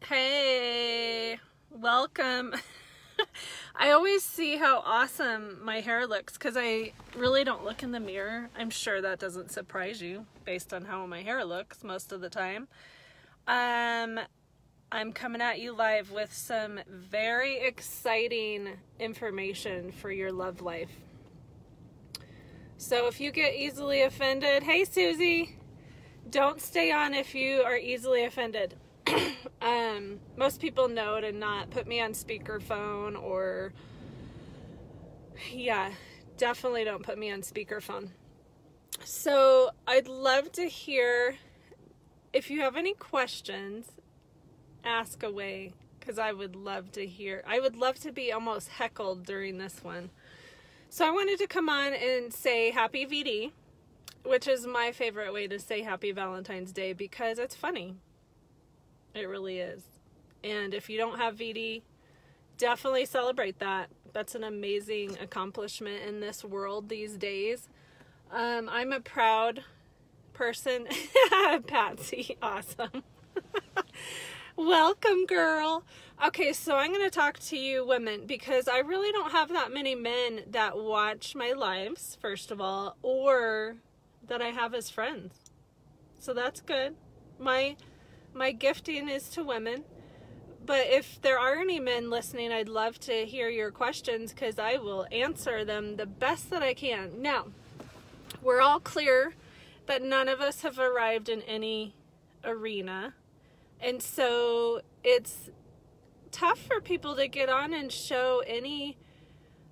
Hey, welcome. I always see how awesome my hair looks because I really don't look in the mirror. I'm sure that doesn't surprise you based on how my hair looks most of the time. I'm coming at you live with some very exciting information for your love life. So if you get easily offended, hey Susie, don't stay on if you are easily offended. Most people know to not put me on speakerphone or, definitely don't put me on speakerphone. So I'd love to hear, if you have any questions, ask away, because I would love to hear. I would love to be almost heckled during this one. So I wanted to come on and say happy VD, which is my favorite way to say happy Valentine's Day because it's funny. It really is. And if you don't have VD, definitely celebrate that. That's an amazing accomplishment in this world these days. I'm a proud person. Patsy, awesome. Welcome, girl. Okay, so I'm going to talk to you women because I really don't have that many men that watch my lives, first of all, or that I have as friends. So that's good. My gifting is to women, but if there are any men listening, I'd love to hear your questions because I will answer them the best that I can. Now, we're all clear that none of us have arrived in any arena, and so it's tough for people to get on and show any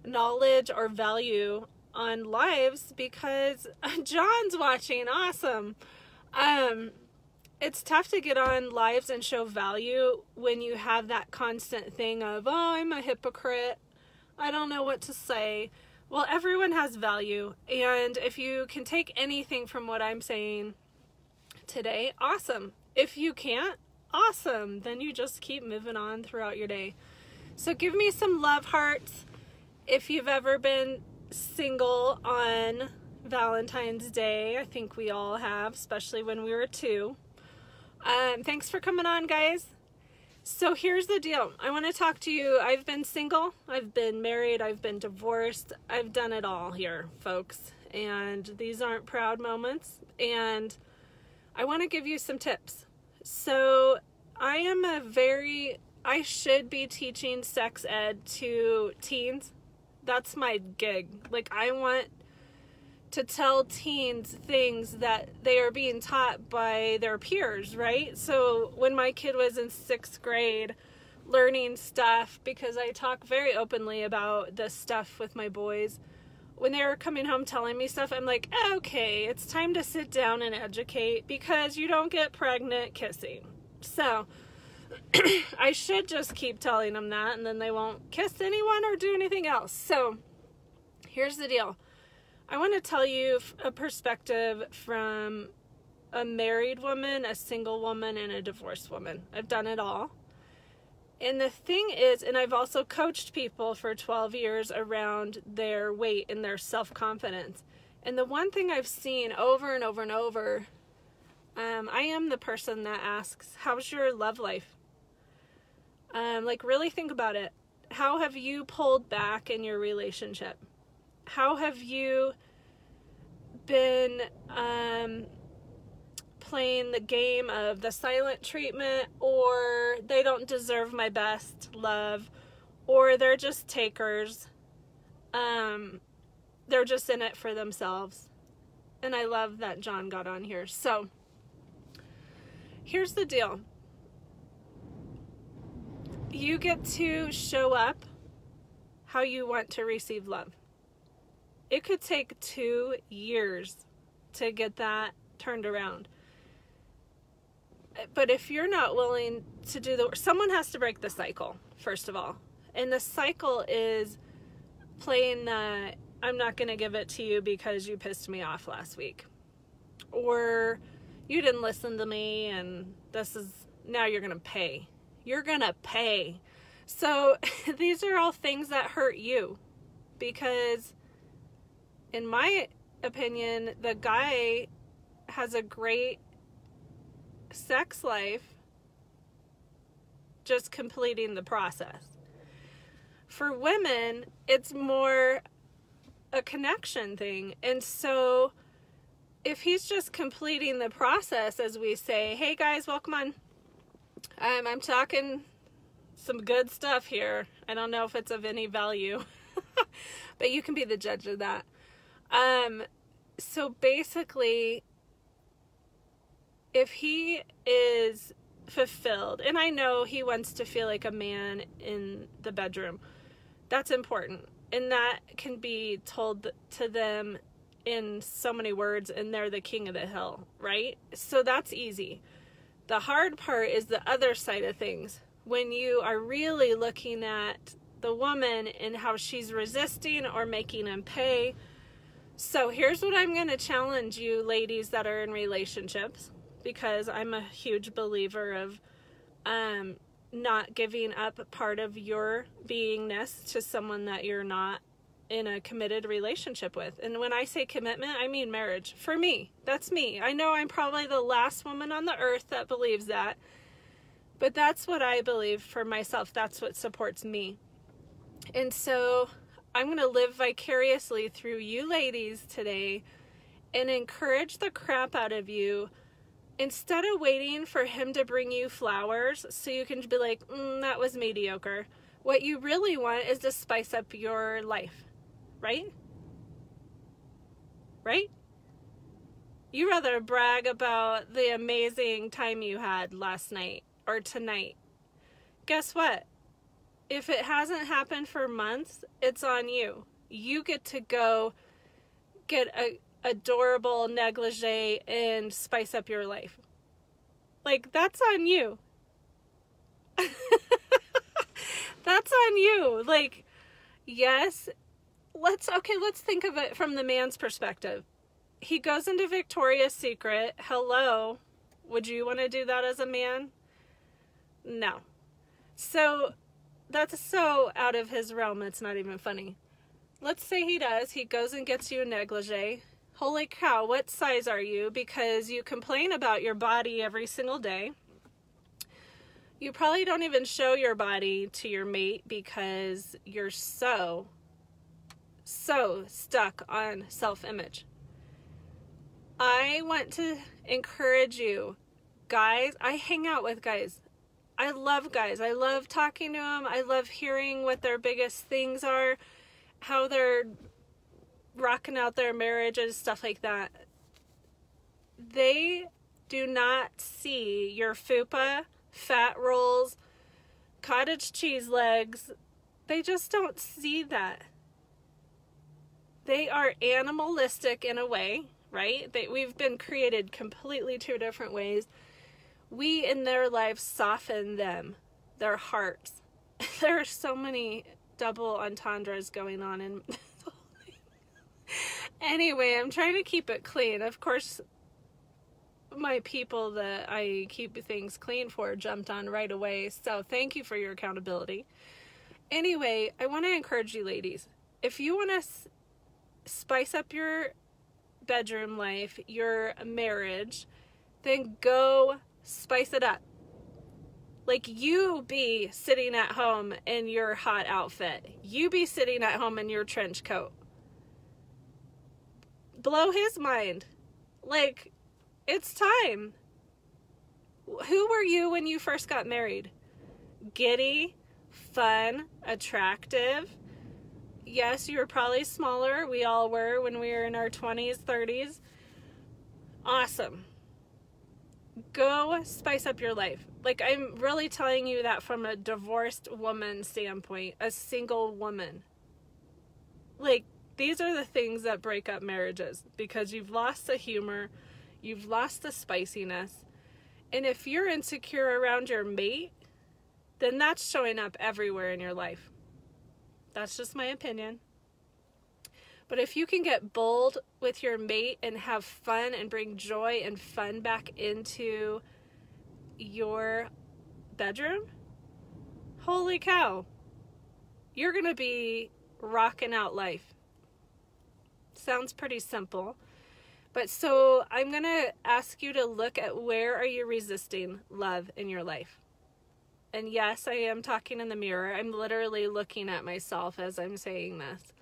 knowledge or value on lives because John's watching. Awesome. It's tough to get on lives and show value when you have that constant thing of, oh, I'm a hypocrite. I don't know what to say. Well, everyone has value. And if you can take anything from what I'm saying today, awesome. If you can't, awesome. Then you just keep moving on throughout your day. So give me some love hearts if you've ever been single on Valentine's Day. I think we all have, especially when we were 2. Thanks for coming on, guys. So here's the deal. I want to talk to you. I've been single, I've been married, I've been divorced. I've done it all here, folks. And these aren't proud moments. And I want to give you some tips. So I should be teaching sex ed to teens. That's my gig. Like, I want to tell teens things that they are being taught by their peers, right? So when my kid was in 6th grade learning stuff, because I talk very openly about this stuff with my boys, when they were coming home telling me stuff, I'm like, okay, it's time to sit down and educate because you don't get pregnant kissing. So I should just keep telling them that and then they won't kiss anyone or do anything else. So here's the deal. I want to tell you a perspective from a married woman, a single woman, and a divorced woman. I've done it all. And the thing is, and I've also coached people for 12 years around their weight and their self-confidence. And the one thing I've seen over and over and over, I am the person that asks, how's your love life? Really think about it. How have you pulled back in your relationship? How have you been playing the game of the silent treatment, or they don't deserve my best love, or they're just takers? They're just in it for themselves. And I love that John got on here. So here's the deal. You get to show up how you want to receive love. It could take 2 years to get that turned around. But if you're not willing to do the work, someone has to break the cycle, first of all. And the cycle is playing the, I'm not going to give it to you because you pissed me off last week. Or you didn't listen to me and now you're going to pay. You're going to pay. So these are all things that hurt you because, in my opinion, the guy has a great sex life just completing the process. For women, it's more a connection thing. And so if he's just completing the process, as we say, hey guys, welcome on. I'm talking some good stuff here. I don't know if it's of any value, but you can be the judge of that. So basically, if he is fulfilled, and I know he wants to feel like a man in the bedroom, that's important. And that can be told to them in so many words, and they're the king of the hill, right? So that's easy. The hard part is the other side of things. When you are really looking at the woman and how she's resisting or making him pay. So here's what I'm going to challenge you ladies that are in relationships, because I'm a huge believer of not giving up part of your beingness to someone that you're not in a committed relationship with. And when I say commitment, I mean marriage. For me, that's me. I know I'm probably the last woman on the earth that believes that, but that's what I believe for myself. That's what supports me. And so I'm going to live vicariously through you ladies today and encourage the crap out of you. Instead of waiting for him to bring you flowers so you can be like, that was mediocre. What you really want is to spice up your life, right? Right? You rather brag about the amazing time you had last night or tonight. Guess what? If it hasn't happened for months, it's on you. You get to go get a adorable negligee and spice up your life. Like, that's on you. That's on you. Like, yes, let's think of it from the man's perspective. He goes into Victoria's Secret. Hello. Would you want to do that as a man? No. So that's so out of his realm, it's not even funny. Let's say he does. He goes and gets you a negligee. Holy cow, what size are you? Because you complain about your body every single day. You probably don't even show your body to your mate because you're so stuck on self-image. I want to encourage you, guys. I hang out with guys. I love guys. I love talking to them. I love hearing what their biggest things are, how they're rocking out their marriages, stuff like that. They do not see your fupa, fat rolls, cottage cheese legs. They just don't see that. They are animalistic in a way, right? We've been created completely two different ways. We, in their lives, soften them, their hearts. There are so many double entendres going on in Anyway, I'm trying to keep it clean. Of course, my people that I keep things clean for jumped on right away. So thank you for your accountability. Anyway, I want to encourage you ladies. If you want to spice up your bedroom life, your marriage, then go spice it up. Like, you be sitting at home in your hot outfit. You be sitting at home in your trench coat. Blow his mind. Like, it's time. Who were you when you first got married? Giddy, fun, attractive. Yes, you were probably smaller. We all were when we were in our 20s, 30s. Awesome. Go spice up your life. Like, I'm really telling you that from a divorced woman standpoint, a single woman. Like, these are the things that break up marriages, because you've lost the humor, you've lost the spiciness, and if you're insecure around your mate, then that's showing up everywhere in your life. That's just my opinion. But if you can get bold with your mate and have fun and bring joy and fun back into your bedroom, holy cow, you're going to be rocking out life. Sounds pretty simple. But so I'm going to ask you to look at, where are you resisting love in your life? And yes, I am talking in the mirror. I'm literally looking at myself as I'm saying this.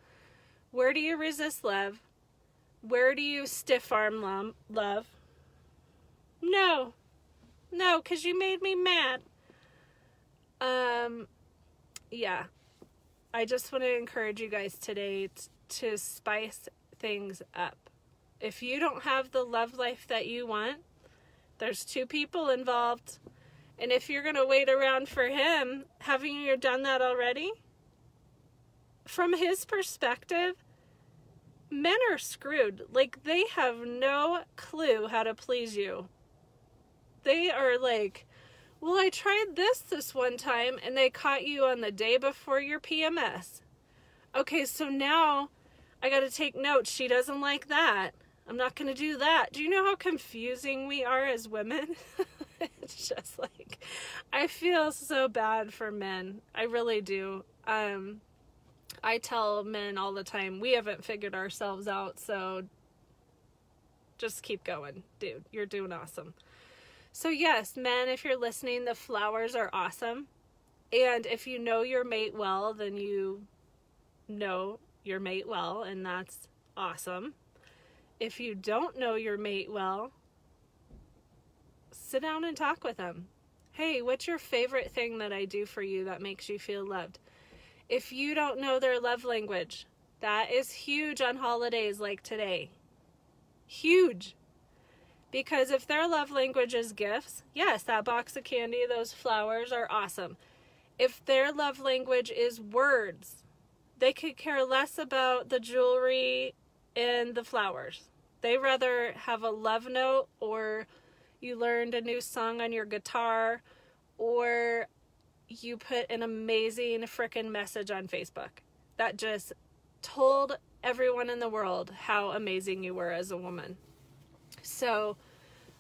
Where do you resist love? Where do you stiff arm love? No, because you made me mad. Yeah. I just want to encourage you guys today to spice things up. If you don't have the love life that you want, there's 2 people involved. And if you're going to wait around for him, haven't you done that already? From his perspective, men are screwed. Like, they have no clue how to please you. They are like, well, I tried this one time, and they caught you on the day before your PMS. Okay, so now I got to take notes. She doesn't like that. I'm not going to do that. Do you know how confusing we are as women? It's just like, I feel so bad for men. I really do. I tell men all the time, we haven't figured ourselves out, so just keep going, dude. You're doing awesome. So yes, men, if you're listening, the flowers are awesome. And if you know your mate well, then you know your mate well, and that's awesome. If you don't know your mate well, sit down and talk with them. Hey, what's your favorite thing that I do for you that makes you feel loved? If you don't know their love language, that is huge on holidays like today. Huge. Because if their love language is gifts, yes, that box of candy, those flowers are awesome. If their love language is words, they could care less about the jewelry and the flowers. They rather have a love note, or you learned a new song on your guitar, or you put an amazing frickin' message on Facebook that just told everyone in the world how amazing you were as a woman. So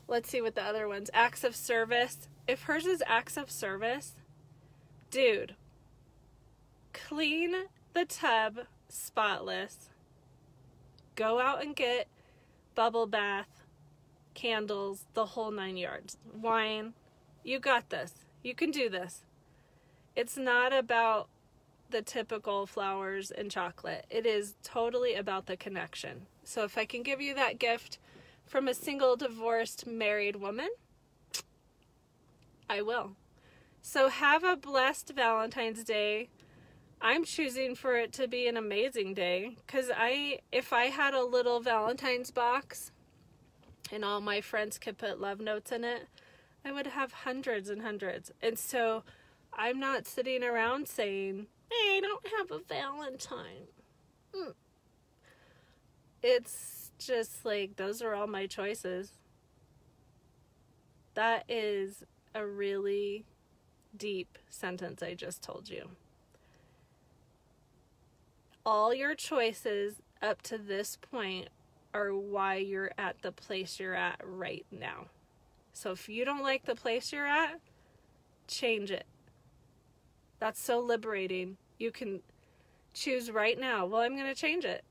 let's see what the other ones. Acts of service. If hers is acts of service, dude, clean the tub spotless. Go out and get bubble bath, candles, the whole 9 yards. Wine. You got this. You can do this. It's not about the typical flowers and chocolate. It is totally about the connection. So if I can give you that gift from a single, divorced, married woman, I will. So have a blessed Valentine's Day. I'm choosing for it to be an amazing day, because if I had a little Valentine's box and all my friends could put love notes in it, I would have hundreds and hundreds. And so I'm not sitting around saying, hey, I don't have a Valentine. It's just like, those are all my choices. That is a really deep sentence I just told you. All your choices up to this point are why you're at the place you're at right now. So if you don't like the place you're at, change it. That's so liberating. You can choose right now. Well, I'm going to change it.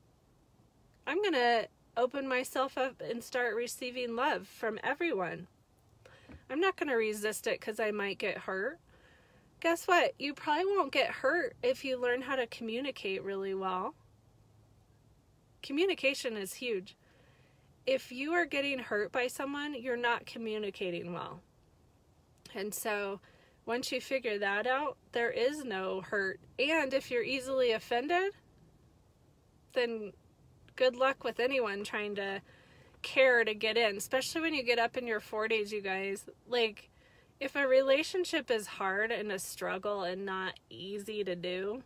I'm going to open myself up and start receiving love from everyone. I'm not going to resist it because I might get hurt. Guess what? You probably won't get hurt if you learn how to communicate really well. Communication is huge. If you are getting hurt by someone, you're not communicating well. And so once you figure that out, there is no hurt. And if you're easily offended, then good luck with anyone trying to care to get in, especially when you get up in your 40s, you guys. Like, if a relationship is hard and a struggle and not easy to do,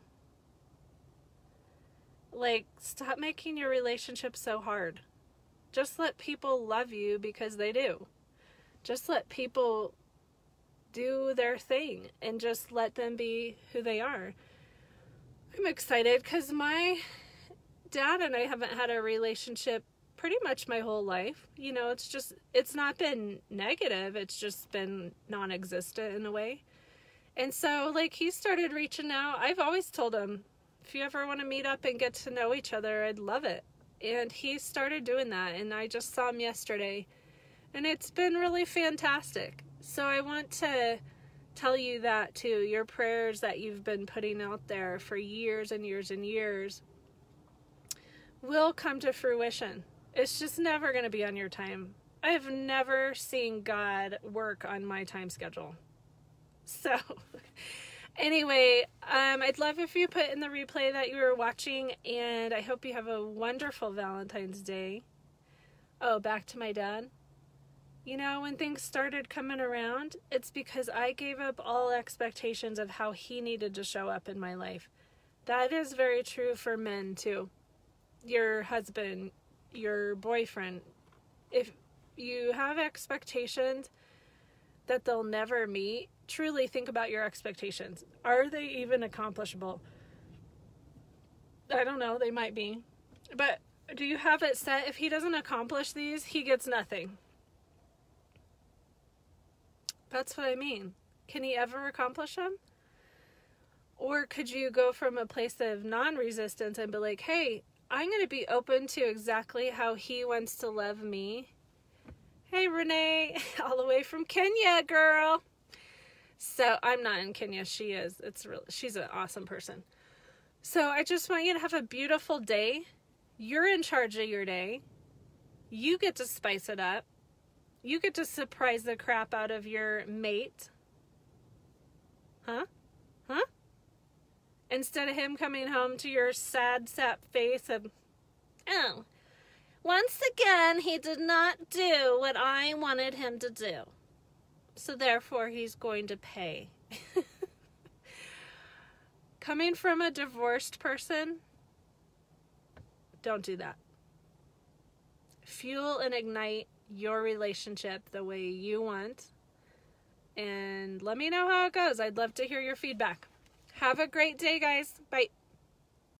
like, stop making your relationship so hard. Just let people love you because they do. Just let people do their thing and just let them be who they are. I'm excited because my dad and I haven't had a relationship pretty much my whole life. You know, it's not been negative. It's just been non-existent in a way. And so, like, he started reaching out. I've always told him, if you ever want to meet up and get to know each other, I'd love it. And he started doing that, and I just saw him yesterday, and it's been really fantastic. So I want to tell you that too. Your prayers that you've been putting out there for years and years and years will come to fruition. It's just never going to be on your time. I have never seen God work on my time schedule. So, anyway, I'd love if you put in the replay that you were watching, and I hope you have a wonderful Valentine's Day. Oh, back to my dad. You know, when things started coming around, it's because I gave up all expectations of how he needed to show up in my life. That is very true for men, too. Your husband, your boyfriend. If you have expectations that they'll never meet, truly think about your expectations. Are they even accomplishable? I don't know, they might be. But do you have it set? If he doesn't accomplish these, he gets nothing. That's what I mean. Can he ever accomplish them? Or could you go from a place of non-resistance and be like, hey, I'm going to be open to exactly how he wants to love me. Hey, Renee, all the way from Kenya, girl. So I'm not in Kenya. She is. She's an awesome person. So I just want you to have a beautiful day. You're in charge of your day. You get to spice it up. You get to surprise the crap out of your mate. Huh? Instead of him coming home to your sad, sap face and, oh, once again, he did not do what I wanted him to do. So therefore, he's going to pay. Coming from a divorced person, don't do that. Fuel and ignite your relationship the way you want. And let me know how it goes. I'd love to hear your feedback. Have a great day, guys. Bye.